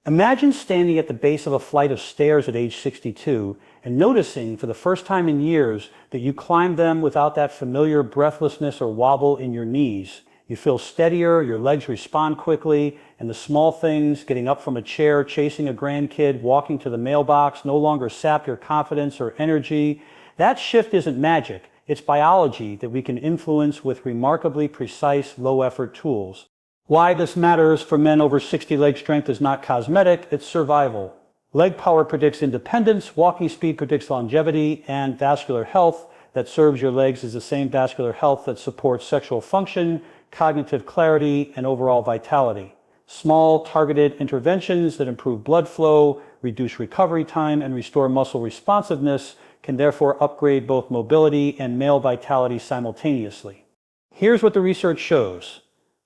Imagine standing at the base of a flight of stairs at age 62 and noticing for the first time in years that you climbed them without that familiar breathlessness or wobble in your knees. You feel steadier, your legs respond quickly, and the small things, getting up from a chair, chasing a grandkid, walking to the mailbox, no longer sap your confidence or energy. That shift isn't magic. It's biology that we can influence with remarkably precise, low-effort tools. Why this matters for men over 60 leg strength is not cosmetic, it's survival. Leg power predicts independence, walking speed predicts longevity, and vascular health that serves your legs is the same vascular health that supports sexual function, cognitive clarity, and overall vitality. Small, targeted interventions that improve blood flow, reduce recovery time, and restore muscle responsiveness can therefore upgrade both mobility and male vitality simultaneously. Here's what the research shows.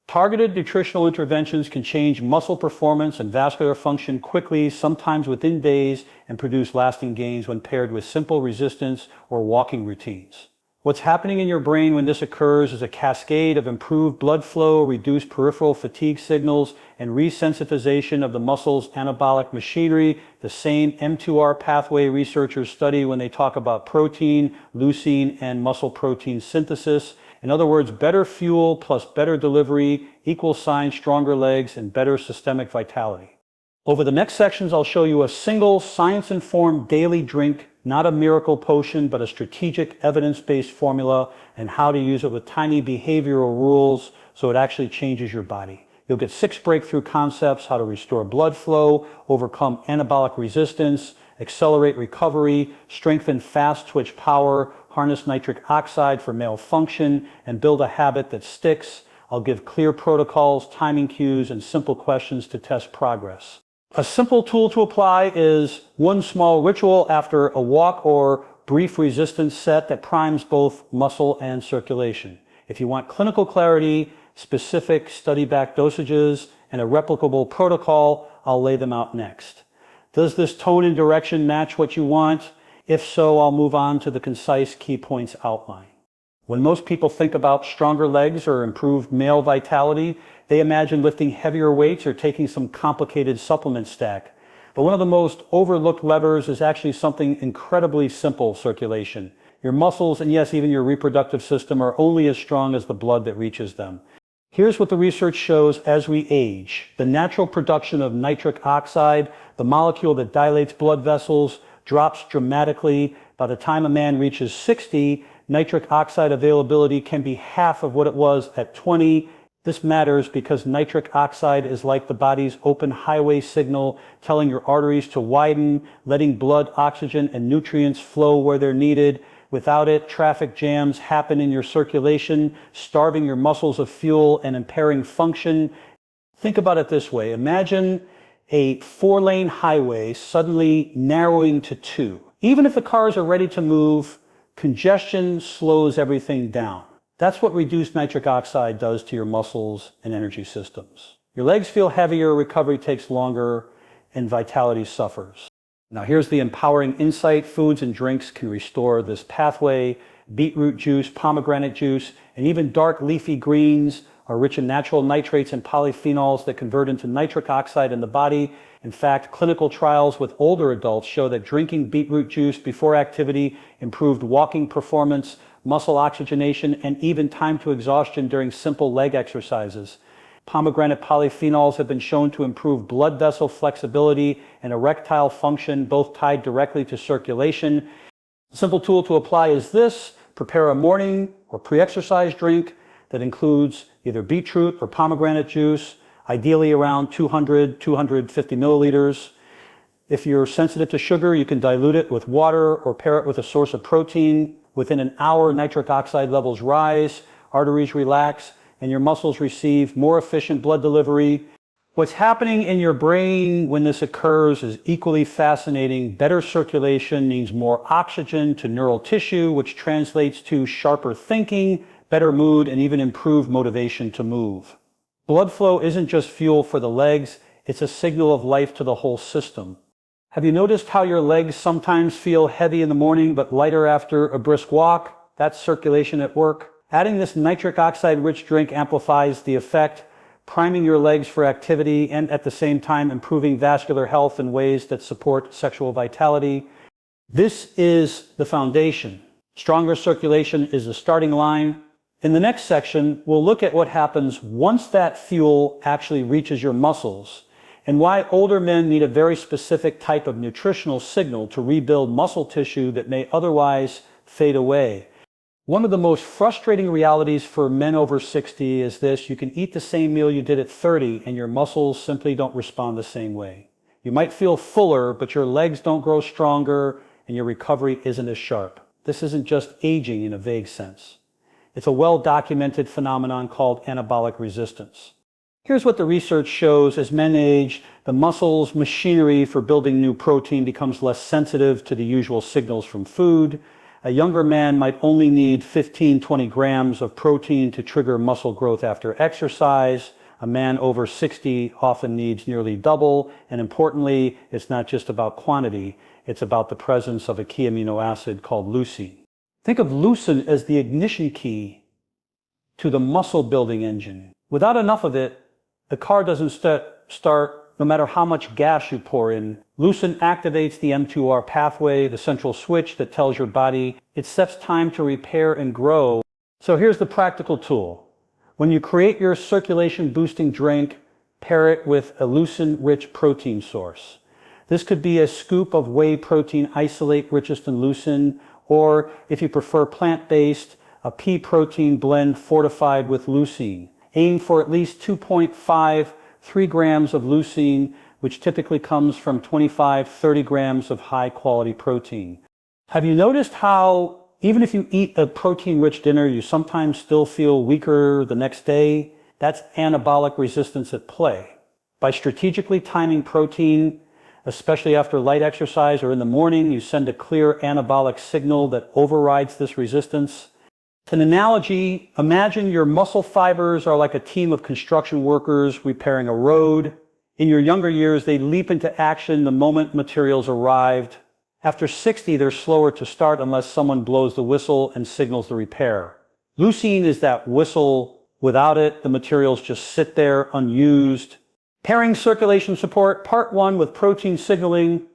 Targeted nutritional interventions can change muscle performance and vascular function quickly, sometimes within days, and produce lasting gains when paired with simple resistance or walking routines. What's happening in your brain when this occurs is a cascade of improved blood flow, reduced peripheral fatigue signals, and resensitization of the muscle's anabolic machinery, the same M2R pathway researchers study when they talk about protein, leucine, and muscle protein synthesis. In other words, better fuel plus better delivery equals signs stronger legs and better systemic vitality. Over the next sections, I'll show you a single science-informed daily drink, not a miracle potion, but a strategic evidence-based formula, and how to use it with tiny behavioral rules so it actually changes your body. You'll get 6 breakthrough concepts: how to restore blood flow, overcome anabolic resistance, accelerate recovery, strengthen fast twitch power, harness nitric oxide for male function, and build a habit that sticks. I'll give clear protocols, timing cues, and simple questions to test progress. A simple tool to apply is one small ritual after a walk or brief resistance set that primes both muscle and circulation. If you want clinical clarity, specific study-backed dosages, and a replicable protocol, I'll lay them out next. Does this tone and direction match what you want? If so, I'll move on to the concise key points outline. When most people think about stronger legs or improved male vitality, they imagine lifting heavier weights or taking some complicated supplement stack. But one of the most overlooked levers is actually something incredibly simple: circulation. Your muscles, and yes, even your reproductive system, are only as strong as the blood that reaches them. Here's what the research shows as we age. The natural production of nitric oxide, the molecule that dilates blood vessels, drops dramatically. By the time a man reaches 60, nitric oxide availability can be half of what it was at 20. This matters because nitric oxide is like the body's open highway signal, telling your arteries to widen, letting blood, oxygen, and nutrients flow where they're needed. Without it, traffic jams happen in your circulation, starving your muscles of fuel and impairing function. Think about it this way. Imagine a 4-lane highway suddenly narrowing to 2. Even if the cars are ready to move, congestion slows everything down. That's what reduced nitric oxide does to your muscles and energy systems. Your legs feel heavier, recovery takes longer, and vitality suffers. Now here's the empowering insight. Foods and drinks can restore this pathway. Beetroot juice, pomegranate juice, and even dark leafy greens are rich in natural nitrates and polyphenols that convert into nitric oxide in the body. In fact, clinical trials with older adults show that drinking beetroot juice before activity improved walking performance, muscle oxygenation, and even time to exhaustion during simple leg exercises. Pomegranate polyphenols have been shown to improve blood vessel flexibility and erectile function, both tied directly to circulation. A simple tool to apply is this: prepare a morning or pre-exercise drink that includes either beetroot or pomegranate juice, ideally around 200-250 milliliters. If you're sensitive to sugar, you can dilute it with water or pair it with a source of protein. Within an hour, nitric oxide levels rise, arteries relax, and your muscles receive more efficient blood delivery. What's happening in your brain when this occurs is equally fascinating. Better circulation means more oxygen to neural tissue, which translates to sharper thinking, better mood, and even improved motivation to move. Blood flow isn't just fuel for the legs, it's a signal of life to the whole system. Have you noticed how your legs sometimes feel heavy in the morning but lighter after a brisk walk? That's circulation at work. Adding this nitric oxide rich drink amplifies the effect. priming your legs for activity and at the same time improving vascular health in ways that support sexual vitality. This is the foundation. Stronger circulation is the starting line. In the next section, we'll look at what happens once that fuel actually reaches your muscles and why older men need a very specific type of nutritional signal to rebuild muscle tissue that may otherwise fade away. One of the most frustrating realities for men over 60 is this: you can eat the same meal you did at 30 and your muscles simply don't respond the same way. You might feel fuller, but your legs don't grow stronger and your recovery isn't as sharp. This isn't just aging in a vague sense. It's a well-documented phenomenon called anabolic resistance. Here's what the research shows. As men age, the muscle's machinery for building new protein becomes less sensitive to the usual signals from food. A younger man might only need 15-20 grams of protein to trigger muscle growth after exercise. A man over 60 often needs nearly double, and importantly, it's not just about quantity, it's about the presence of a key amino acid called leucine. Think of leucine as the ignition key to the muscle building engine. Without enough of it, the car doesn't start no matter how much gas you pour in. Leucine activates the M2R pathway, the central switch that tells your body it sets time to repair and grow. So here's the practical tool. When you create your circulation boosting drink, pair it with a leucine-rich protein source. This could be a scoop of whey protein isolate richest in leucine, or if you prefer plant-based, a pea protein blend fortified with leucine. Aim for at least 2.5-3 grams of leucine, which typically comes from 25-30 grams of high-quality protein. Have you noticed how even if you eat a protein-rich dinner, you sometimes still feel weaker the next day? That's anabolic resistance at play. By strategically timing protein, especially after light exercise or in the morning, you send a clear anabolic signal that overrides this resistance. An analogy: imagine your muscle fibers are like a team of construction workers repairing a road. In your younger years, they leap into action the moment materials arrived. After 60, they're slower to start unless someone blows the whistle and signals the repair. Leucine is that whistle. Without it, the materials just sit there unused. Pairing circulation support, part 1 with protein signaling.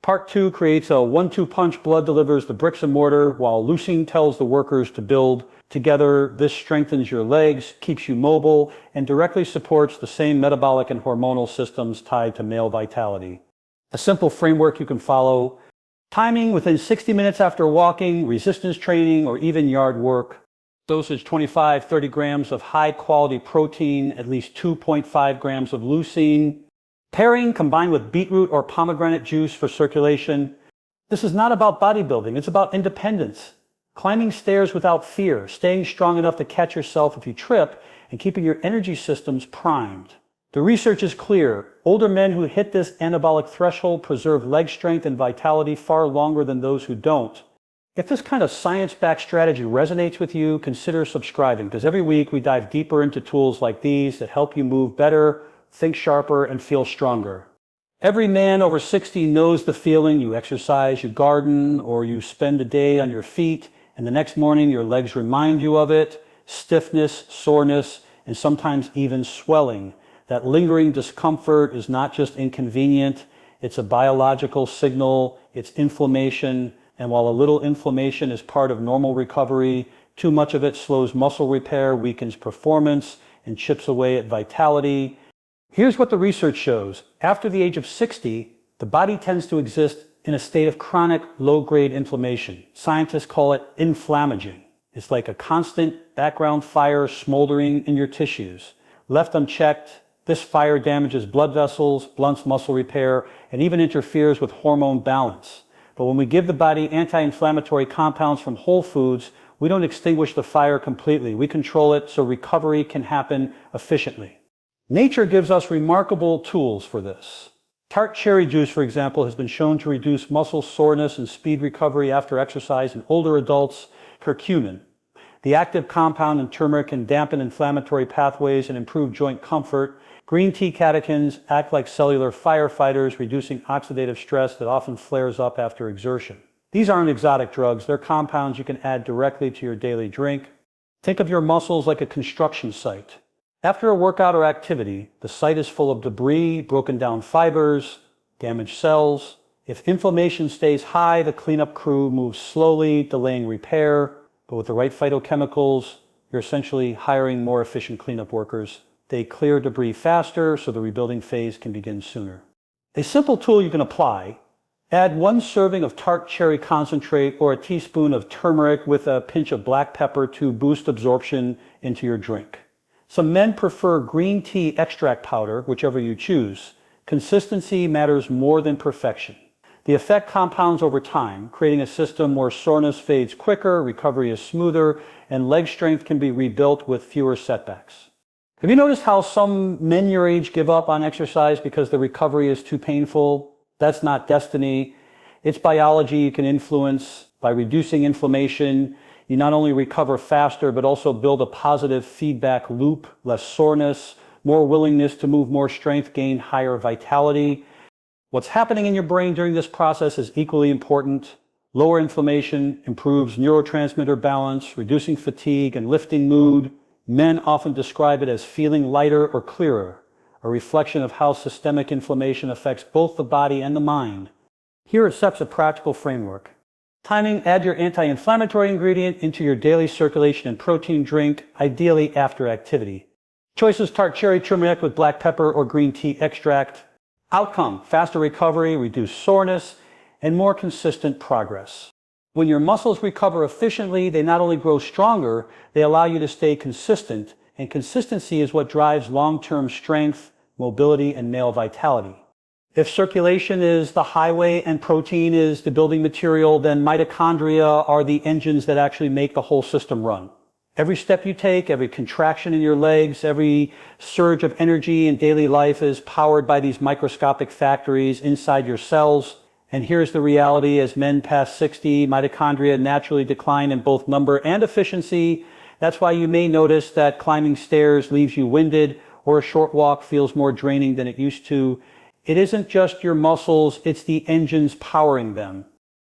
Part 2 creates a 1-2 punch. Blood delivers the bricks and mortar, while leucine tells the workers to build. Together, this strengthens your legs, keeps you mobile, and directly supports the same metabolic and hormonal systems tied to male vitality. A simple framework you can follow: timing within 60 minutes after walking, resistance training, or even yard work. Dosage 25-30 grams of high-quality protein, at least 2.5 grams of leucine. Pairing combined with beetroot or pomegranate juice for circulation. This is not about bodybuilding, it's about independence. Climbing stairs without fear, staying strong enough to catch yourself if you trip, and keeping your energy systems primed. The research is clear. Older men who hit this anabolic threshold preserve leg strength and vitality far longer than those who don't. If this kind of science-backed strategy resonates with you, consider subscribing, because every week we dive deeper into tools like these that help you move better, think sharper, and feel stronger. Every man over 60 knows the feeling. You exercise, you garden, or you spend a day on your feet, and the next morning your legs remind you of it. Stiffness, soreness, and sometimes even swelling. That lingering discomfort is not just inconvenient, it's a biological signal, it's inflammation. And while a little inflammation is part of normal recovery, too much of it slows muscle repair, weakens performance, and chips away at vitality. Here's what the research shows. After the age of 60, the body tends to exist in a state of chronic low-grade inflammation. Scientists call it inflammagen. It's like a constant background fire smoldering in your tissues. Left unchecked, this fire damages blood vessels, blunts muscle repair, and even interferes with hormone balance. But when we give the body anti-inflammatory compounds from whole foods, we don't extinguish the fire completely. We control it so recovery can happen efficiently. Nature gives us remarkable tools for this. Tart cherry juice, for example, has been shown to reduce muscle soreness and speed recovery after exercise in older adults. Curcumin, the active compound in turmeric, can dampen inflammatory pathways and improve joint comfort. Green tea catechins act like cellular firefighters, reducing oxidative stress that often flares up after exertion. These aren't exotic drugs, they're compounds you can add directly to your daily drink. Think of your muscles like a construction site. After a workout or activity, the site is full of debris, broken down fibers, damaged cells. If inflammation stays high, the cleanup crew moves slowly, delaying repair. But with the right phytochemicals, you're essentially hiring more efficient cleanup workers. They clear debris faster, so the rebuilding phase can begin sooner. A simple tool you can apply: add 1 serving of Tart cherry concentrate or a teaspoon of turmeric with a pinch of black pepper to boost absorption into your drink. Some men prefer green tea extract powder, whichever you choose. Consistency matters more than perfection. The effect compounds over time, creating a system where soreness fades quicker, recovery is smoother, and leg strength can be rebuilt with fewer setbacks. Have you noticed how some men your age give up on exercise because the recovery is too painful? That's not destiny. It's biology you can influence. By reducing inflammation, you not only recover faster, but also build a positive feedback loop: less soreness, more willingness to move, more strength gain, higher vitality. What's happening in your brain during this process is equally important. Lower inflammation improves neurotransmitter balance, reducing fatigue and lifting mood. Men often describe it as feeling lighter or clearer, a reflection of how systemic inflammation affects both the body and the mind. Here it sets a practical framework. Timing: add your anti-inflammatory ingredient into your daily circulation and protein drink, ideally after activity. Choices: Tart cherry turmeric with black pepper or green tea extract. Outcome: faster recovery, reduced soreness, and more consistent progress. When your muscles recover efficiently, they not only grow stronger, they allow you to stay consistent, and consistency is what drives long-term strength, mobility, and male vitality. If circulation is the highway and protein is the building material, then mitochondria are the engines that actually make the whole system run. Every step you take, every contraction in your legs, every surge of energy in daily life is powered by these microscopic factories inside your cells. And here's the reality: as men pass 60, mitochondria naturally decline in both number and efficiency. That's why you may notice that climbing stairs leaves you winded, or a short walk feels more draining than it used to. It isn't just your muscles, it's the engines powering them.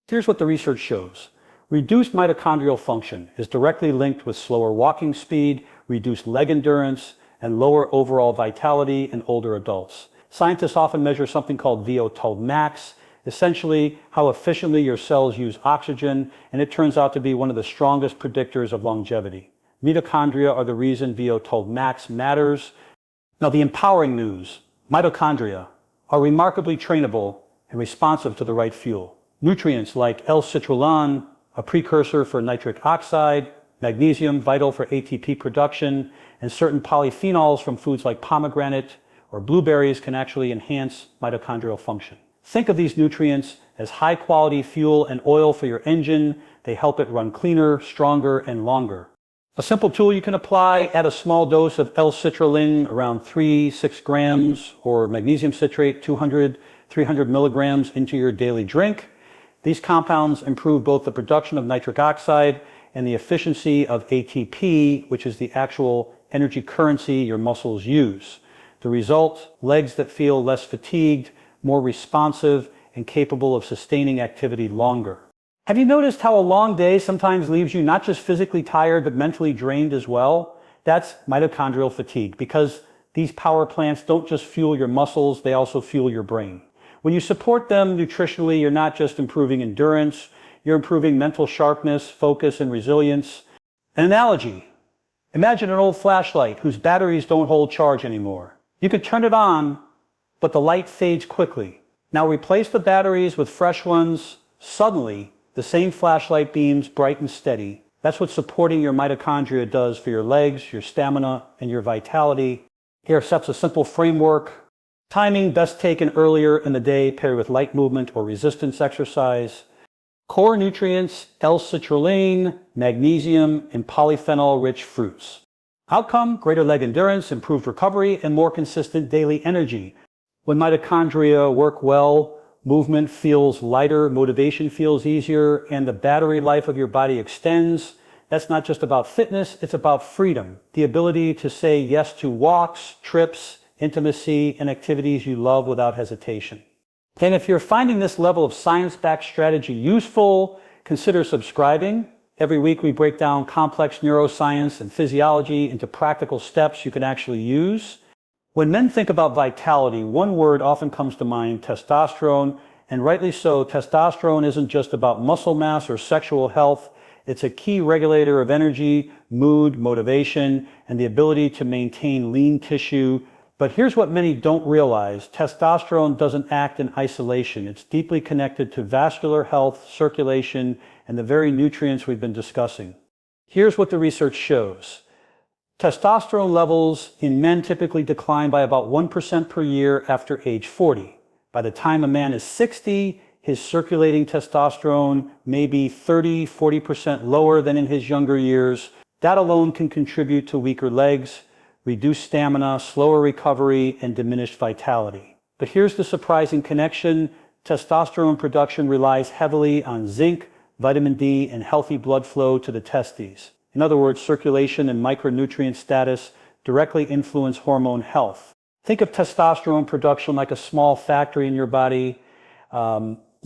Here's what the research shows. Reduced mitochondrial function is directly linked with slower walking speed, reduced leg endurance, and lower overall vitality in older adults. Scientists often measure something called VO2 max, essentially how efficiently your cells use oxygen, and it turns out to be one of the strongest predictors of longevity. Mitochondria are the reason VO2 max matters. Now, the empowering news: mitochondria are remarkably trainable and responsive to the right fuel. Nutrients like L-citrulline, a precursor for nitric oxide, magnesium, vital for ATP production, and certain polyphenols from foods like pomegranate or blueberries can actually enhance mitochondrial function. Think of these nutrients as high-quality fuel and oil for your engine. They help it run cleaner, stronger, and longer. A simple tool you can apply: add a small dose of L-citrulline, around 3-6 grams, or magnesium citrate, 200-300 milligrams, into your daily drink. These compounds improve both the production of nitric oxide and the efficiency of ATP, which is the actual energy currency your muscles use. The result: legs that feel less fatigued, more responsive, and capable of sustaining activity longer. Have you noticed how a long day sometimes leaves you not just physically tired, but mentally drained as well? That's mitochondrial fatigue, because these power plants don't just fuel your muscles, they also fuel your brain. When you support them nutritionally, you're not just improving endurance, you're improving mental sharpness, focus, and resilience. An analogy: imagine an old flashlight whose batteries don't hold charge anymore. You can turn it on, but the light fades quickly. Now replace the batteries with fresh ones. Suddenly, the same flashlight beams bright and steady. That's what supporting your mitochondria does for your legs, your stamina, and your vitality. Here sets a simple framework. Timing: best taken earlier in the day, paired with light movement or resistance exercise. Core nutrients: L-citrulline, magnesium, and polyphenol-rich fruits. Outcome: greater leg endurance, improved recovery, and more consistent daily energy. When mitochondria work well, movement feels lighter, motivation feels easier, and the battery life of your body extends. That's not just about fitness, it's about freedom. The ability to say yes to walks, trips, intimacy, and activities you love without hesitation. And if you're finding this level of science-backed strategy useful, consider subscribing. Every week we break down complex neuroscience and physiology into practical steps you can actually use. When men think about vitality, one word often comes to mind: testosterone, and rightly so. Testosterone isn't just about muscle mass or sexual health. It's a key regulator of energy, mood, motivation, and the ability to maintain lean tissue. But here's what many don't realize: testosterone doesn't act in isolation. It's deeply connected to vascular health, circulation, and the very nutrients we've been discussing. Here's what the research shows. Testosterone levels in men typically decline by about 1% per year after age 40. By the time a man is 60, his circulating testosterone may be 30–40% lower than in his younger years. That alone can contribute to weaker legs, reduced stamina, slower recovery, and diminished vitality. But here's the surprising connection. Testosterone production relies heavily on zinc, vitamin D, and healthy blood flow to the testes. In other words, circulation and micronutrient status directly influence hormone health. Think of testosterone production like a small factory in your body.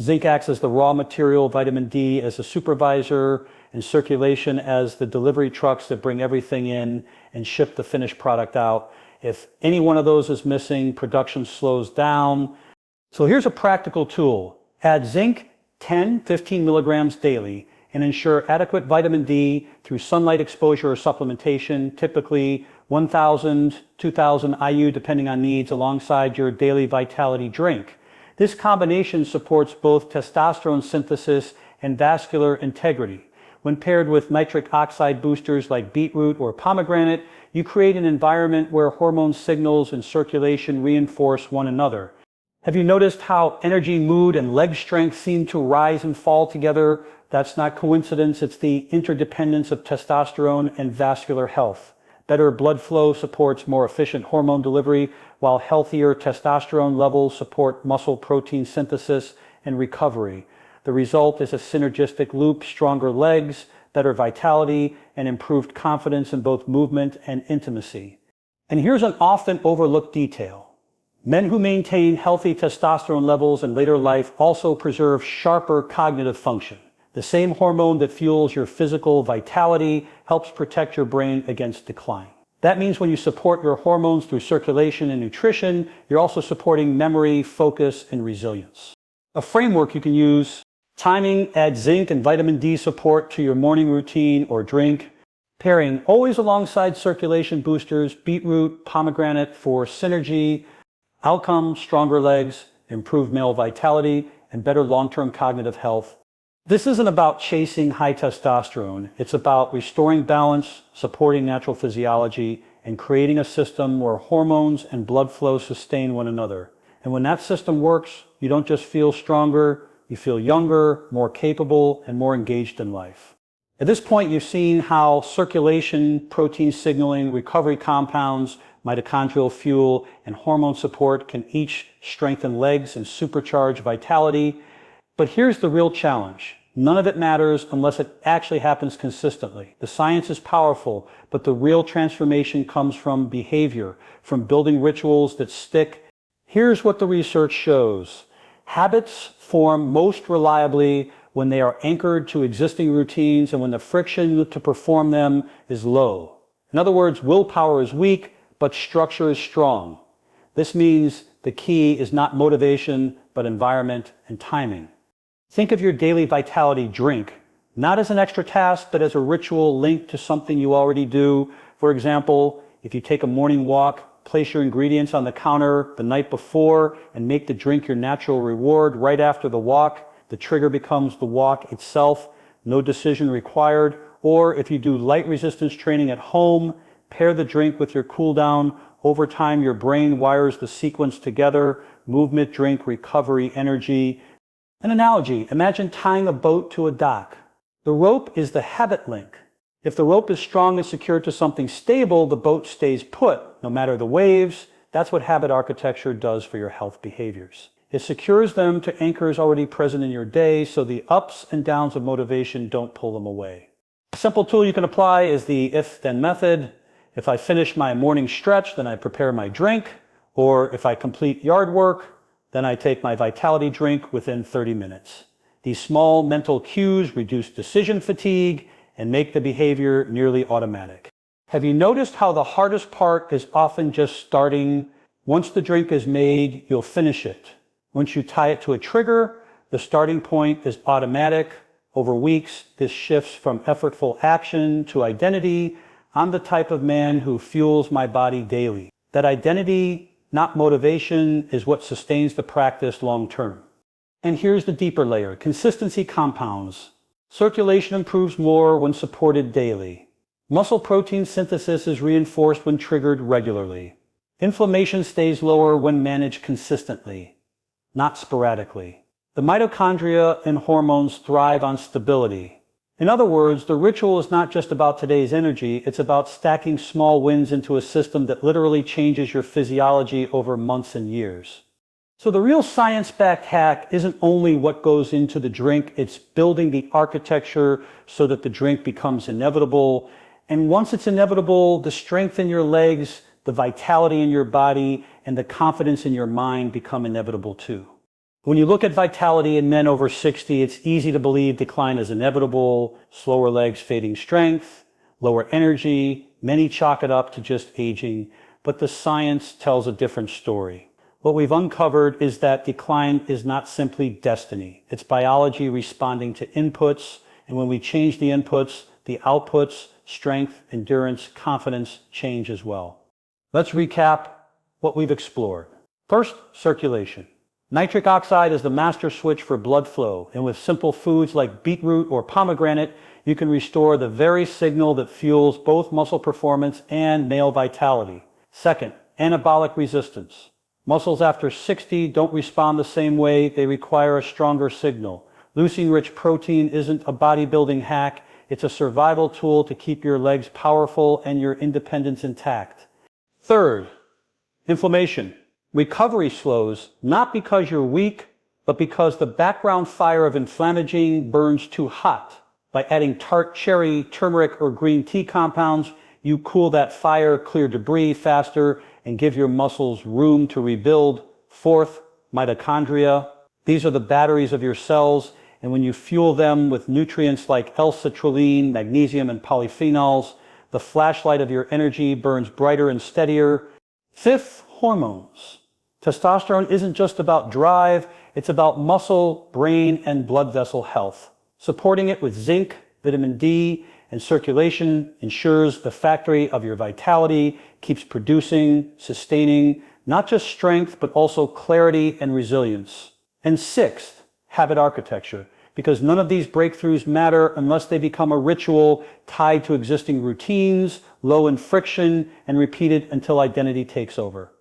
Zinc acts as the raw material, vitamin D as a supervisor, and circulation as the delivery trucks that bring everything in and ship the finished product out. If any one of those is missing, production slows down. So here's a practical tool. Add zinc 10–15 milligrams daily and ensure adequate vitamin D through sunlight exposure or supplementation, typically 1,000–2,000 IU depending on needs, alongside your daily vitality drink. This combination supports both testosterone synthesis and vascular integrity. When paired with nitric oxide boosters like beetroot or pomegranate, you create an environment where hormone signals and circulation reinforce one another. Have you noticed how energy, mood, and leg strength seem to rise and fall together? That's not coincidence. It's the interdependence of testosterone and vascular health. Better blood flow supports more efficient hormone delivery, while healthier testosterone levels support muscle protein synthesis and recovery. The result is a synergistic loop: stronger legs, better vitality, and improved confidence in both movement and intimacy. And here's an often overlooked detail. Men who maintain healthy testosterone levels in later life also preserve sharper cognitive function. The same hormone that fuels your physical vitality helps protect your brain against decline. That means when you support your hormones through circulation and nutrition, you're also supporting memory, focus, and resilience. A framework you can use: timing, add zinc and vitamin D support to your morning routine or drink. Pairing always alongside circulation boosters, beetroot, pomegranate for synergy. Outcomes: stronger legs, improved male vitality, and better long-term cognitive health. This isn't about chasing high testosterone. It's about restoring balance, supporting natural physiology, and creating a system where hormones and blood flow sustain one another. And when that system works, you don't just feel stronger, you feel younger, more capable, and more engaged in life. At this point, you've seen how circulation, protein signaling, recovery compounds, mitochondrial fuel, and hormone support can each strengthen legs and supercharge vitality. But here's the real challenge. None of it matters unless it actually happens consistently. The science is powerful, but the real transformation comes from behavior, from building rituals that stick. Here's what the research shows. Habits form most reliably when they are anchored to existing routines and when the friction to perform them is low. In other words, willpower is weak, but structure is strong. This means the key is not motivation, but environment and timing. Think of your daily vitality drink, not as an extra task, but as a ritual linked to something you already do. For example, if you take a morning walk, place your ingredients on the counter the night before and make the drink your natural reward right after the walk. The trigger becomes the walk itself, no decision required. Or if you do light resistance training at home, pair the drink with your cool down. Over time, your brain wires the sequence together: movement, drink, recovery, energy. An analogy: imagine tying a boat to a dock. The rope is the habit link. If the rope is strong and secured to something stable, the boat stays put, no matter the waves. That's what habit architecture does for your health behaviors. It secures them to anchors already present in your day, so the ups and downs of motivation don't pull them away. A simple tool you can apply is the if-then method. If I finish my morning stretch, then I prepare my drink. Or if I complete yard work, then I take my vitality drink within 30 minutes. These small mental cues reduce decision fatigue and make the behavior nearly automatic. Have you noticed how the hardest part is often just starting? Once the drink is made, you'll finish it. Once you tie it to a trigger, the starting point is automatic. Over weeks, this shifts from effortful action to identity. I'm the type of man who fuels my body daily. That identity, not motivation, is what sustains the practice long term. And here's the deeper layer: consistency compounds. Circulation improves more when supported daily. Muscle protein synthesis is reinforced when triggered regularly. Inflammation stays lower when managed consistently, not sporadically. The mitochondria and hormones thrive on stability. In other words, the ritual is not just about today's energy, it's about stacking small wins into a system that literally changes your physiology over months and years. So the real science-backed hack isn't only what goes into the drink, it's building the architecture so that the drink becomes inevitable. And once it's inevitable, the strength in your legs, the vitality in your body, and the confidence in your mind become inevitable too. When you look at vitality in men over 60, it's easy to believe decline is inevitable: slower legs, fading strength, lower energy. Many chalk it up to just aging, but the science tells a different story. What we've uncovered is that decline is not simply destiny. It's biology responding to inputs, and when we change the inputs, the outputs, strength, endurance, confidence, change as well. Let's recap what we've explored. First, circulation. Nitric oxide is the master switch for blood flow, and with simple foods like beetroot or pomegranate, you can restore the very signal that fuels both muscle performance and male vitality. Second, anabolic resistance. Muscles after 60 don't respond the same way, they require a stronger signal. Leucine-rich protein isn't a bodybuilding hack, it's a survival tool to keep your legs powerful and your independence intact. Third, inflammation. Recovery slows, not because you're weak, but because the background fire of inflammaging burns too hot. By adding Tart, cherry, turmeric, or green tea compounds, you cool that fire, clear debris faster, and give your muscles room to rebuild. Fourth, mitochondria. These are the batteries of your cells, and when you fuel them with nutrients like L-citrulline, magnesium, and polyphenols, the flashlight of your energy burns brighter and steadier. Fifth, hormones. Testosterone isn't just about drive, it's about muscle, brain, and blood vessel health. Supporting it with zinc, vitamin D, and circulation ensures the factory of your vitality keeps producing, sustaining, not just strength, but also clarity and resilience. And sixth, habit architecture, because none of these breakthroughs matter unless they become a ritual tied to existing routines, low in friction, and repeated until identity takes over.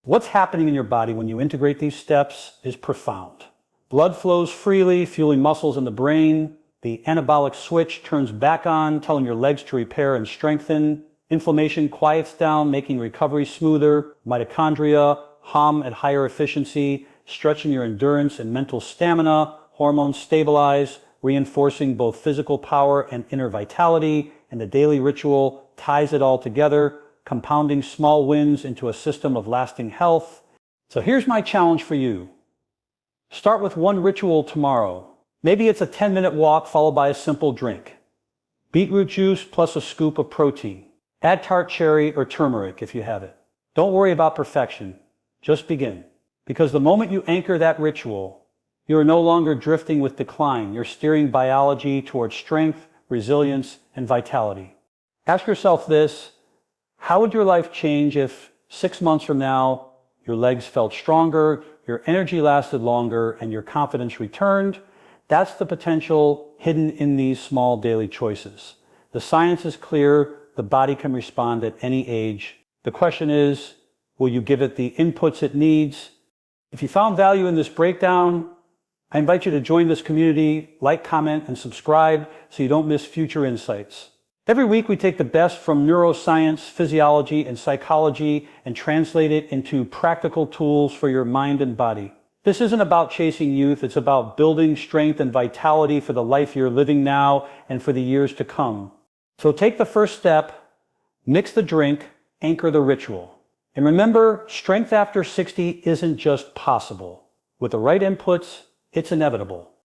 What's happening in your body when you integrate these steps is profound. Blood flows freely, fueling muscles in the brain. The anabolic switch turns back on, telling your legs to repair and strengthen. Inflammation quiets down, making recovery smoother. Mitochondria hum at higher efficiency, stretching your endurance and mental stamina. Hormones stabilize, reinforcing both physical power and inner vitality. And the daily ritual ties it all together, compounding small wins into a system of lasting health. So here's my challenge for you. Start with one ritual tomorrow. Maybe it's a 10-minute walk followed by a simple drink. Beetroot juice plus a scoop of protein. Add tart cherry or turmeric if you have it. Don't worry about perfection. Just begin. Because the moment you anchor that ritual, you are no longer drifting with decline. You're steering biology towards strength, resilience, and vitality. Ask yourself this: how would your life change if 6 months from now your legs felt stronger, your energy lasted longer, and your confidence returned? That's the potential hidden in these small daily choices. The science is clear. The body can respond at any age. The question is, will you give it the inputs it needs? If you found value in this breakdown, I invite you to join this community, like, comment, and subscribe so you don't miss future insights. Every week we take the best from neuroscience, physiology, and psychology and translate it into practical tools for your mind and body. This isn't about chasing youth, it's about building strength and vitality for the life you're living now and for the years to come. So take the first step, mix the drink, anchor the ritual. And remember, strength after 60 isn't just possible. With the right inputs, it's inevitable.